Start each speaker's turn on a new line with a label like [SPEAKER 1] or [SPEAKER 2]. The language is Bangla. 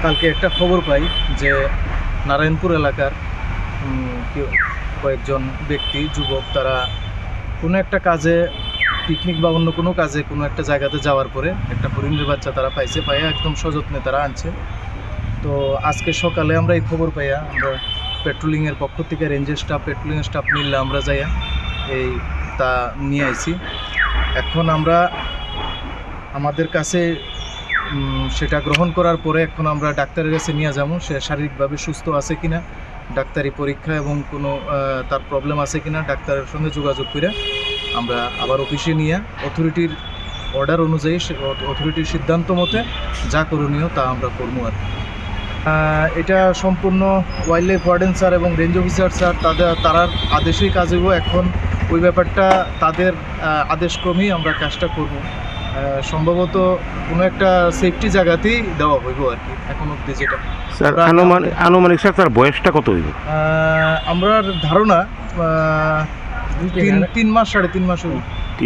[SPEAKER 1] কালকে একটা খবর পাই যে নারায়ণপুর এলাকার কয়েকজন ব্যক্তি যুবক তারা কোনো একটা কাজে পিকনিক বা অন্য কোনো কাজে কোনো একটা জায়গাতে যাওয়ার পরে একটা হরিণের বাচ্চা তারা পাইছে, পাইয়া একদম সযত্নে তারা আনছে। তো আজকে সকালে আমরা এই খবর পাইয়া আমরা পেট্রোলিংয়ের পক্ষ থেকে রেঞ্জের স্টাফ পেট্রোলিংয়ের স্টাফ মিললে আমরা যাইয়া এই তা নিয়ে আইছি। এখন আমরা আমাদের কাছে সেটা গ্রহণ করার পরে এখন আমরা ডাক্তারের কাছে নিয়ে যাবো, সে শারীরিকভাবে সুস্থ আছে কিনা, ডাক্তারি পরীক্ষা এবং কোনো তার প্রবলেম আছে কিনা ডাক্তারের সঙ্গে যোগাযোগ করে আমরা আবার অফিসে নিয়ে অথরিটির অর্ডার অনুযায়ী অথরিটির সিদ্ধান্ত মতে যা করণীয় তা আমরা করবো আর কি। এটা সম্পূর্ণ ওয়াইল্ড লাইফ ওয়ার্ডেন স্যার এবং রেঞ্জ অফিসার স্যার তারার আদেশেই কাজ হইব। এখন ওই ব্যাপারটা তাদের আদেশক্রমেই আমরা কাজটা করব। সম্ভবত কোনো একটা সেফটি জায়গাতেই দেওয়া হইব আর কি এখন অব্দি যেটা।
[SPEAKER 2] স্যার আনুমানিক স্যার তার বয়সটা কত হইব?
[SPEAKER 1] আমরা ধারণা 3 মাস 3.5 মাস হইব।